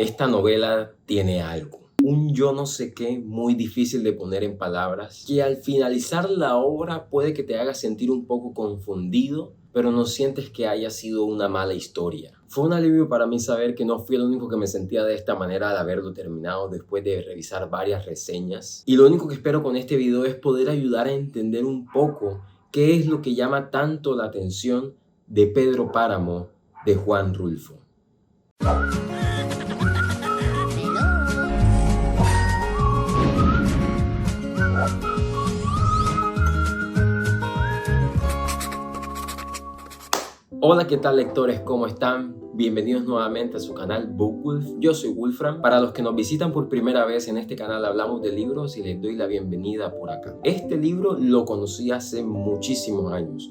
Esta novela tiene algo, un yo no sé qué muy difícil de poner en palabras, que al finalizar la obra puede que te haga sentir un poco confundido, pero no sientes que haya sido una mala historia. Fue un alivio para mí saber que no fui el único que me sentía de esta manera al haberlo terminado después de revisar varias reseñas. Y lo único que espero con este video es poder ayudar a entender un poco qué es lo que llama tanto la atención de Pedro Páramo de Juan Rulfo. Hola, ¿qué tal lectores? ¿Cómo están? Bienvenidos nuevamente a su canal BookWolf. Yo soy Wolfram. Para los que nos visitan por primera vez en este canal hablamos de libros y les doy la bienvenida por acá. Este libro lo conocí hace muchísimos años.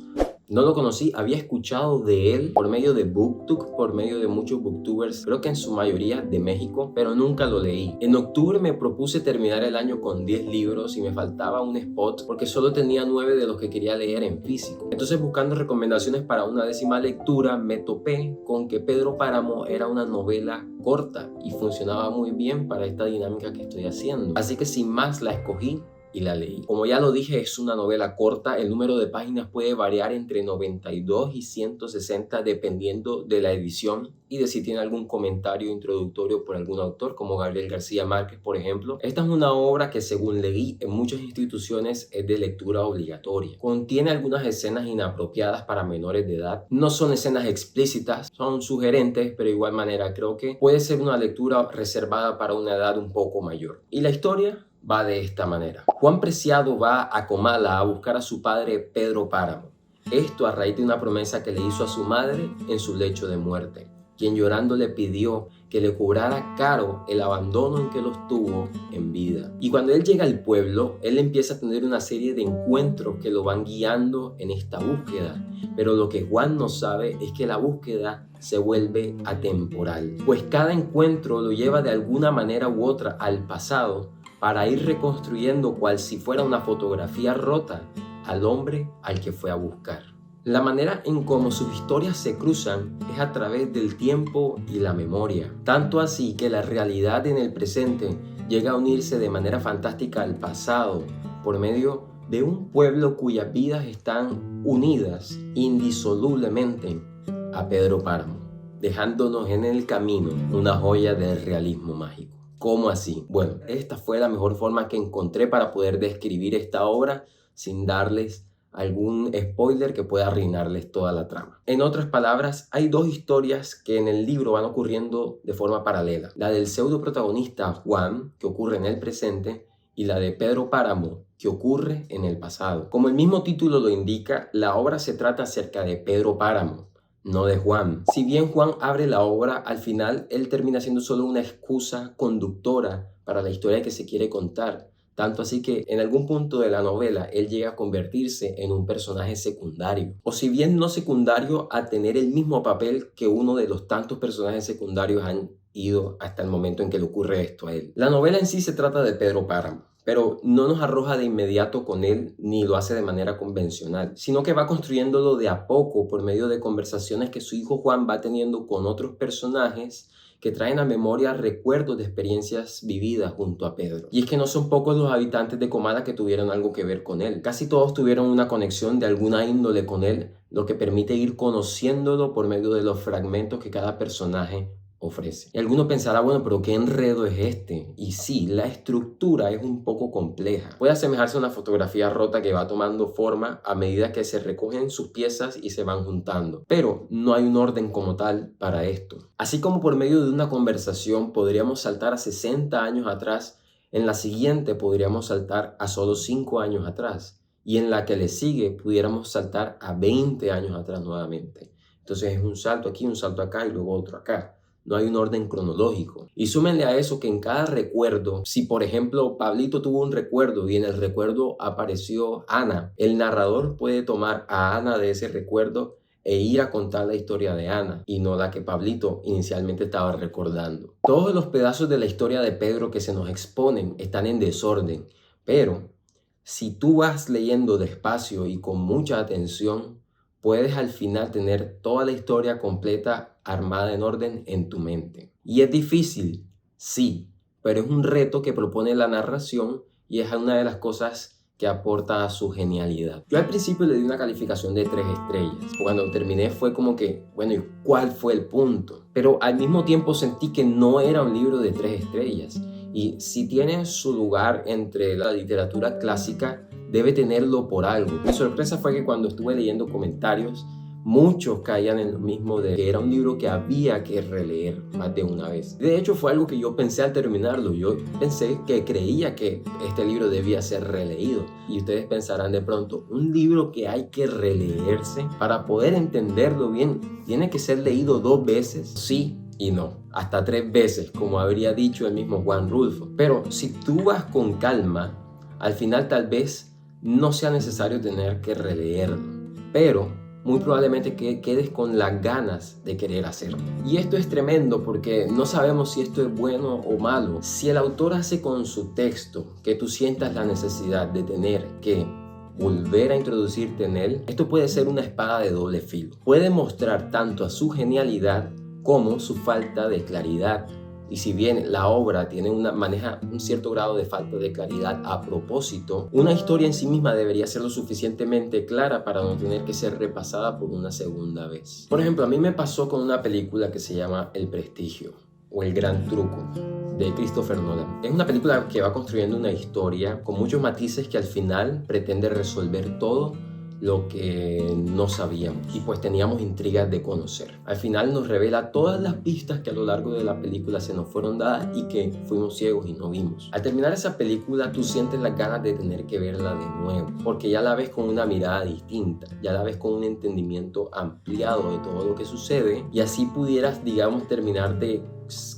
No lo conocí, había escuchado de él por medio de BookTok, por medio de muchos booktubers, creo que en su mayoría de México, pero nunca lo leí. En octubre me propuse terminar el año con 10 libros y me faltaba un spot porque solo tenía 9 de los que quería leer en físico. Entonces, buscando recomendaciones para una 10ª lectura, me topé con que Pedro Páramo era una novela corta y funcionaba muy bien para esta dinámica que estoy haciendo. Así que sin más la escogí y la leí. Como ya lo dije, es una novela corta. El número de páginas puede variar entre 92 y 160 dependiendo de la edición y de si tiene algún comentario introductorio por algún autor como Gabriel García Márquez, por ejemplo. Esta es una obra que, según leí, en muchas instituciones es de lectura obligatoria. Contiene algunas escenas inapropiadas para menores de edad. No son escenas explícitas, son sugerentes, pero de igual manera creo que puede ser una lectura reservada para una edad un poco mayor. ¿Y la historia? Va de esta manera. Juan Preciado va a Comala a buscar a su padre Pedro Páramo. Esto a raíz de una promesa que le hizo a su madre en su lecho de muerte, quien llorando le pidió que le cobrara caro el abandono en que los tuvo en vida. Y cuando él llega al pueblo, él empieza a tener una serie de encuentros que lo van guiando en esta búsqueda. Pero lo que Juan no sabe es que la búsqueda se vuelve atemporal, pues cada encuentro lo lleva de alguna manera u otra al pasado, para ir reconstruyendo cual si fuera una fotografía rota al hombre al que fue a buscar. La manera en cómo sus historias se cruzan es a través del tiempo y la memoria, tanto así que la realidad en el presente llega a unirse de manera fantástica al pasado por medio de un pueblo cuyas vidas están unidas indisolublemente a Pedro Páramo, dejándonos en el camino una joya del realismo mágico. ¿Cómo así? Bueno, esta fue la mejor forma que encontré para poder describir esta obra sin darles algún spoiler que pueda arruinarles toda la trama. En otras palabras, hay dos historias que en el libro van ocurriendo de forma paralela. La del pseudo protagonista Juan, que ocurre en el presente, y la de Pedro Páramo, que ocurre en el pasado. Como el mismo título lo indica, la obra se trata acerca de Pedro Páramo, no de Juan. Si bien Juan abre la obra, al final él termina siendo solo una excusa conductora para la historia que se quiere contar. Tanto así que en algún punto de la novela él llega a convertirse en un personaje secundario. O si bien no secundario, a tener el mismo papel que uno de los tantos personajes secundarios han ido hasta el momento en que le ocurre esto a él. La novela en sí se trata de Pedro Páramo, pero no nos arroja de inmediato con él ni lo hace de manera convencional, sino que va construyéndolo de a poco por medio de conversaciones que su hijo Juan va teniendo con otros personajes que traen a memoria recuerdos de experiencias vividas junto a Pedro. Y es que no son pocos los habitantes de Comala que tuvieron algo que ver con él. Casi todos tuvieron una conexión de alguna índole con él, lo que permite ir conociéndolo por medio de los fragmentos que cada personaje ofrece. Y alguno pensará, bueno, pero ¿qué enredo es este? Y sí, la estructura es un poco compleja. Puede asemejarse a una fotografía rota que va tomando forma a medida que se recogen sus piezas y se van juntando. Pero no hay un orden como tal para esto. Así como por medio de una conversación podríamos saltar a 60 años atrás, en la siguiente podríamos saltar a solo 5 años atrás. Y en la que le sigue pudiéramos saltar a 20 años atrás nuevamente. Entonces es un salto aquí, un salto acá y luego otro acá. No hay un orden cronológico. Y súmenle a eso que en cada recuerdo, si por ejemplo Pablito tuvo un recuerdo y en el recuerdo apareció Ana, el narrador puede tomar a Ana de ese recuerdo e ir a contar la historia de Ana y no la que Pablito inicialmente estaba recordando. Todos los pedazos de la historia de Pedro que se nos exponen están en desorden, pero si tú vas leyendo despacio y con mucha atención, puedes al final tener toda la historia completa armada en orden en tu mente. Y es difícil, sí, pero es un reto que propone la narración y es una de las cosas que aporta a su genialidad. Yo al principio le di una calificación de 3 estrellas. Cuando terminé fue como que, bueno, ¿y cuál fue el punto? Pero al mismo tiempo sentí que no era un libro de 3 estrellas. Y si tiene su lugar entre la literatura clásica, debe tenerlo por algo. Mi sorpresa fue que cuando estuve leyendo comentarios, muchos caían en lo mismo de que era un libro que había que releer más de una vez. De hecho, fue algo que yo pensé al terminarlo. Yo pensé que creía que este libro debía ser releído. Y ustedes pensarán de pronto, un libro que hay que releerse para poder entenderlo bien, ¿tiene que ser leído 2 veces? Sí y no, hasta 3 veces, como habría dicho el mismo Juan Rulfo. Pero si tú vas con calma, al final tal vez no sea necesario tener que releerlo. Pero muy probablemente que quedes con las ganas de querer hacerlo. Y esto es tremendo porque no sabemos si esto es bueno o malo. Si el autor hace con su texto que tú sientas la necesidad de tener que volver a introducirte en él, esto puede ser una espada de doble filo. Puede mostrar tanto a su genialidad como su falta de claridad. Y si bien la obra maneja un cierto grado de falta de claridad a propósito, una historia en sí misma debería ser lo suficientemente clara para no tener que ser repasada por una segunda vez. Por ejemplo, a mí me pasó con una película que se llama El Prestigio o El Gran Truco de Christopher Nolan. Es una película que va construyendo una historia con muchos matices que al final pretende resolver todo lo que no sabíamos y pues teníamos intrigas de conocer. Al final nos revela todas las pistas que a lo largo de la película se nos fueron dadas y que fuimos ciegos y no vimos. Al terminar esa película tú sientes las ganas de tener que verla de nuevo porque ya la ves con una mirada distinta, ya la ves con un entendimiento ampliado de todo lo que sucede y así pudieras, digamos, terminar de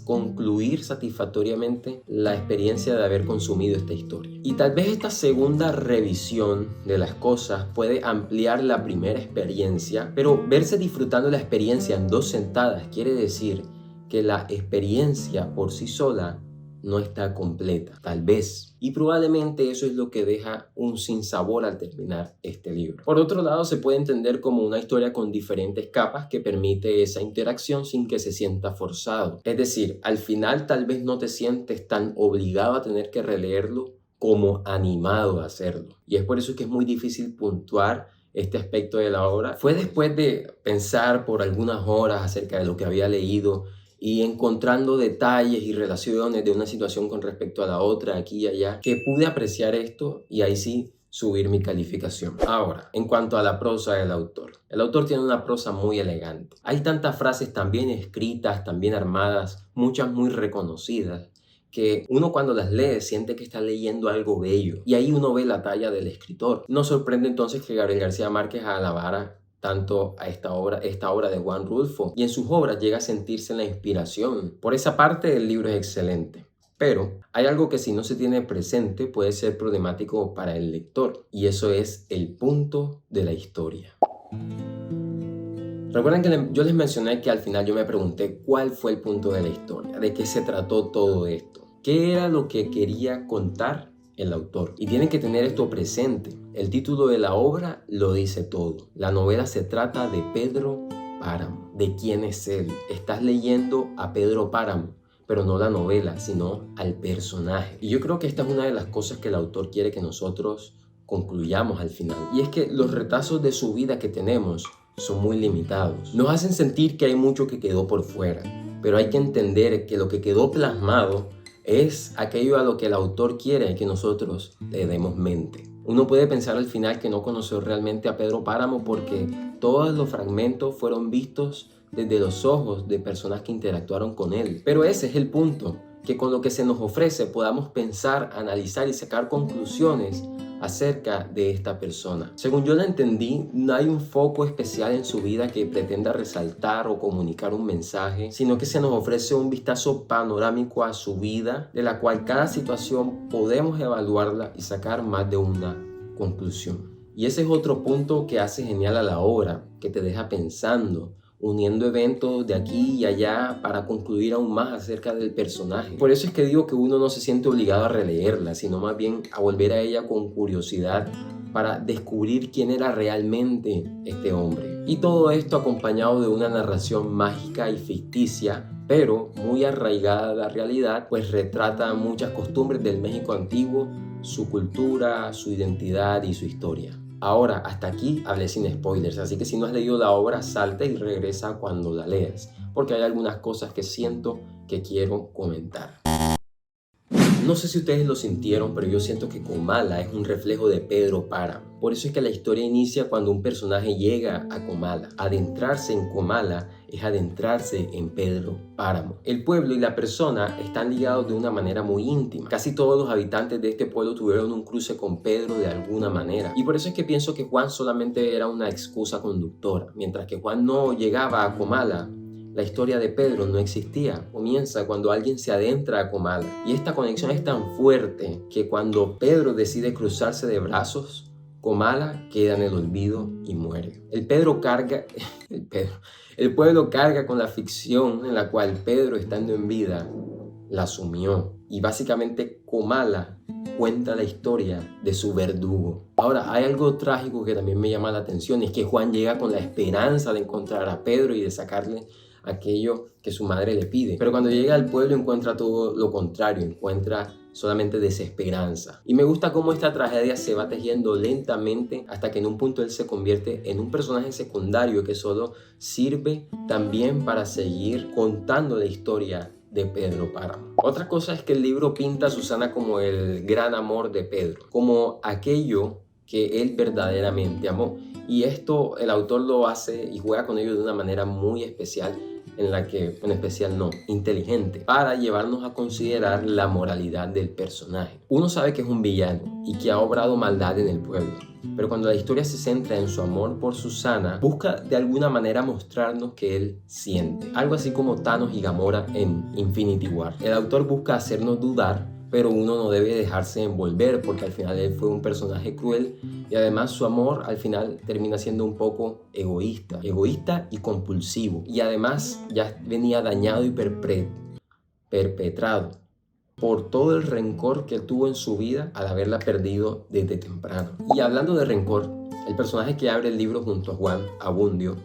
concluir satisfactoriamente la experiencia de haber consumido esta historia. Y tal vez esta segunda revisión de las cosas puede ampliar la primera experiencia, pero verse disfrutando la experiencia en 2 sentadas quiere decir que la experiencia por sí sola no está completa, tal vez. Y probablemente eso es lo que deja un sinsabor al terminar este libro. Por otro lado, se puede entender como una historia con diferentes capas que permite esa interacción sin que se sienta forzado. Es decir, al final tal vez no te sientes tan obligado a tener que releerlo como animado a hacerlo. Y es por eso que es muy difícil puntuar este aspecto de la obra. Fue después de pensar por algunas horas acerca de lo que había leído y encontrando detalles y relaciones de una situación con respecto a la otra, aquí y allá, que pude apreciar esto y ahí sí subir mi calificación. Ahora, en cuanto a la prosa del autor. El autor tiene una prosa muy elegante. Hay tantas frases tan bien escritas, tan bien armadas, muchas muy reconocidas, que uno cuando las lee siente que está leyendo algo bello. Y ahí uno ve la talla del escritor. No sorprende entonces que Gabriel García Márquez alabara tanto a esta obra de Juan Rulfo, y en sus obras llega a sentirse la inspiración. Por esa parte el libro es excelente, pero hay algo que si no se tiene presente puede ser problemático para el lector, y eso es el punto de la historia. Recuerden que yo les mencioné que al final yo me pregunté cuál fue el punto de la historia, de qué se trató todo esto, qué era lo que quería contar el autor. Y tienen que tener esto presente. El título de la obra lo dice todo. La novela se trata de Pedro Páramo. ¿De quién es él? Estás leyendo a Pedro Páramo, pero no la novela, sino al personaje. Y yo creo que esta es una de las cosas que el autor quiere que nosotros concluyamos al final. Y es que los retazos de su vida que tenemos son muy limitados. Nos hacen sentir que hay mucho que quedó por fuera, pero hay que entender que lo que quedó plasmado es aquello a lo que el autor quiere que nosotros le demos mente. Uno puede pensar al final que no conoció realmente a Pedro Páramo porque todos los fragmentos fueron vistos desde los ojos de personas que interactuaron con él. Pero ese es el punto, que con lo que se nos ofrece podamos pensar, analizar y sacar conclusiones acerca de esta persona. Según yo la entendí, no hay un foco especial en su vida que pretenda resaltar o comunicar un mensaje, sino que se nos ofrece un vistazo panorámico a su vida, de la cual cada situación podemos evaluarla y sacar más de una conclusión. Y ese es otro punto que hace genial a la obra, que te deja pensando, uniendo eventos de aquí y allá para concluir aún más acerca del personaje. Por eso es que digo que uno no se siente obligado a releerla, sino más bien a volver a ella con curiosidad para descubrir quién era realmente este hombre. Y todo esto acompañado de una narración mágica y ficticia, pero muy arraigada a la realidad, pues retrata muchas costumbres del México antiguo, su cultura, su identidad y su historia. Ahora, hasta aquí hablé sin spoilers, así que si no has leído la obra, salta y regresa cuando la leas, porque hay algunas cosas que siento que quiero comentar. No sé si ustedes lo sintieron, pero yo siento que Comala es un reflejo de Pedro Páramo. Por eso es que la historia inicia cuando un personaje llega a Comala. Adentrarse en Comala es adentrarse en Pedro Páramo. El pueblo y la persona están ligados de una manera muy íntima. Casi todos los habitantes de este pueblo tuvieron un cruce con Pedro de alguna manera. Y por eso es que pienso que Juan solamente era una excusa conductora. Mientras que Juan no llegaba a Comala, la historia de Pedro no existía. Comienza cuando alguien se adentra a Comala. Y esta conexión es tan fuerte que cuando Pedro decide cruzarse de brazos, Comala queda en el olvido y muere. El pueblo carga con la ficción en la cual Pedro, estando en vida, la asumió. Y básicamente Comala cuenta la historia de su verdugo. Ahora, hay algo trágico que también me llama la atención, es que Juan llega con la esperanza de encontrar a Pedro y de sacarle aquello que su madre le pide. Pero cuando llega al pueblo encuentra todo lo contrario, encuentra solamente desesperanza. Y me gusta cómo esta tragedia se va tejiendo lentamente hasta que en un punto él se convierte en un personaje secundario que solo sirve también para seguir contando la historia de Pedro Páramo. Otra cosa es que el libro pinta a Susana como el gran amor de Pedro, como aquello que él verdaderamente amó. Y esto el autor lo hace y juega con ello de una manera muy especial, inteligente, para llevarnos a considerar la moralidad del personaje. Uno sabe que es un villano y que ha obrado maldad en el pueblo, pero cuando la historia se centra en su amor por Susana, busca de alguna manera mostrarnos que él siente. Algo así como Thanos y Gamora en Infinity War. El autor busca hacernos dudar, pero uno no debe dejarse envolver porque al final él fue un personaje cruel y además su amor al final termina siendo un poco egoísta y compulsivo, y además ya venía dañado y perpetrado por todo el rencor que tuvo en su vida al haberla perdido desde temprano. Y hablando de rencor, el personaje que abre el libro junto a Juan, Abundio,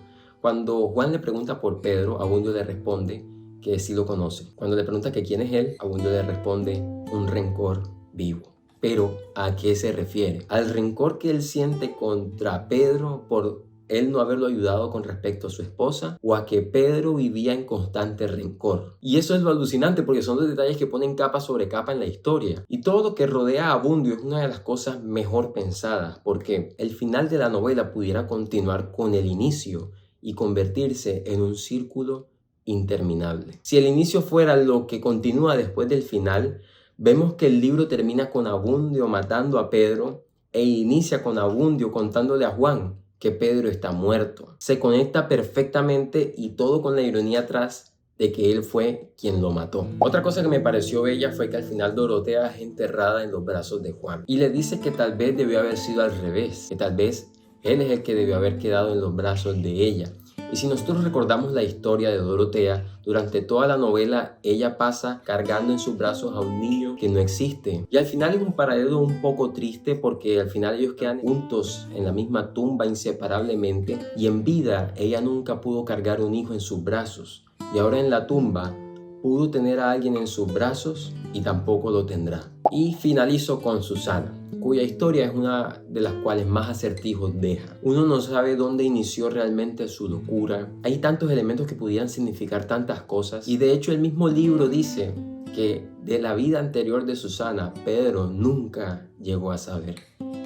cuando Juan le pregunta por Pedro, Abundio le responde que sí lo conoce. Cuando le pregunta que quién es él, Abundio le responde: un rencor vivo. Pero, ¿a qué se refiere? ¿Al rencor que él siente contra Pedro por él no haberlo ayudado con respecto a su esposa, o a que Pedro vivía en constante rencor? Y eso es lo alucinante, porque son los detalles que ponen capa sobre capa en la historia. Y todo lo que rodea a Abundio es una de las cosas mejor pensadas, porque el final de la novela pudiera continuar con el inicio y convertirse en un círculo interminable. Si el inicio fuera lo que continúa después del final, vemos que el libro termina con Abundio matando a Pedro e inicia con Abundio contándole a Juan que Pedro está muerto. Se conecta perfectamente, y todo con la ironía atrás de que él fue quien lo mató. Otra cosa que me pareció bella fue que al final Dorotea es enterrada en los brazos de Juan y le dice que tal vez debió haber sido al revés, que tal vez él es el que debió haber quedado en los brazos de ella. Y si nosotros recordamos la historia de Dorotea, durante toda la novela ella pasa cargando en sus brazos a un niño que no existe. Y al final es un paralelo un poco triste, porque al final ellos quedan juntos en la misma tumba inseparablemente, y en vida ella nunca pudo cargar un hijo en sus brazos. Y ahora en la tumba pudo tener a alguien en sus brazos y tampoco lo tendrá. Y finalizo con Susana, cuya historia es una de las cuales más acertijos deja. Uno no sabe dónde inició realmente su locura. Hay tantos elementos que pudieran significar tantas cosas, y de hecho el mismo libro dice que de la vida anterior de Susana, Pedro nunca llegó a saber.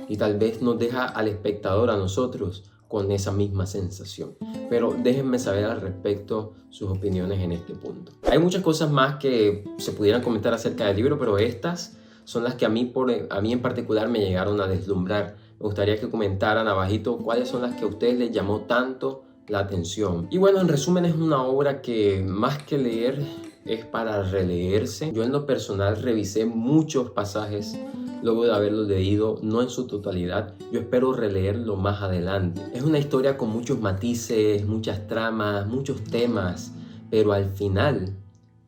Y tal vez nos deja al espectador, a nosotros, con esa misma sensación. Pero déjenme saber al respecto sus opiniones en este punto. Hay muchas cosas más que se pudieran comentar acerca del libro, pero estas son las que a mí en particular me llegaron a deslumbrar. Me gustaría que comentaran abajito cuáles son las que a ustedes les llamó tanto la atención. Y bueno, en resumen, es una obra que más que leer es para releerse. Yo en lo personal revisé muchos pasajes luego de haberlo leído, no en su totalidad. Yo espero releerlo más adelante. Es una historia con muchos matices, muchas tramas, muchos temas, pero al final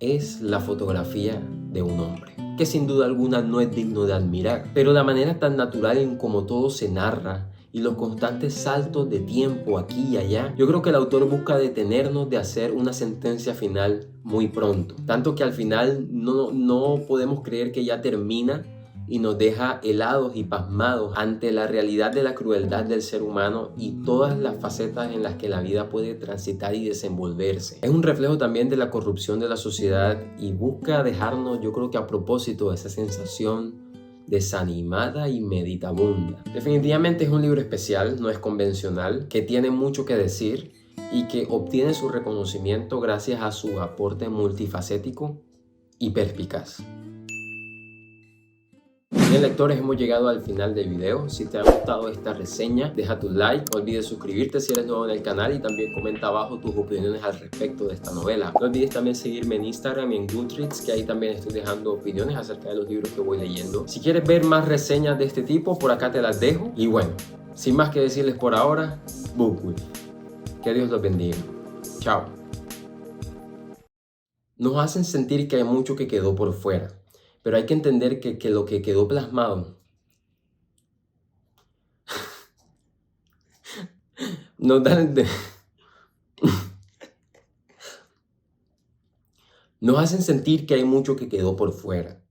es la fotografía de un hombre. que sin duda alguna no es digno de admirar. Pero la manera tan natural en como todo se narra y los constantes saltos de tiempo aquí y allá, yo creo que el autor busca detenernos de hacer una sentencia final muy pronto. Tanto que al final no podemos creer que ya termina y nos deja helados y pasmados ante la realidad de la crueldad del ser humano y todas las facetas en las que la vida puede transitar y desenvolverse. Es un reflejo también de la corrupción de la sociedad y busca dejarnos, yo creo que a propósito, esa sensación desanimada y meditabunda. Definitivamente es un libro especial, no es convencional, que tiene mucho que decir y que obtiene su reconocimiento gracias a su aporte multifacético y perspicaz. Bien, lectores, hemos llegado al final del video. Si te ha gustado esta reseña, deja tu like, no olvides suscribirte si eres nuevo en el canal y también comenta abajo tus opiniones al respecto de esta novela. No olvides también seguirme en Instagram y en Goodreads, que ahí también estoy dejando opiniones acerca de los libros que voy leyendo. Si quieres ver más reseñas de este tipo, por acá te las dejo. Y bueno, sin más que decirles por ahora, BookWolf. Que Dios los bendiga. Chao. Nos hacen sentir que hay mucho que quedó por fuera. Pero hay que entender que lo que quedó plasmado nos nos hacen sentir que hay mucho que quedó por fuera.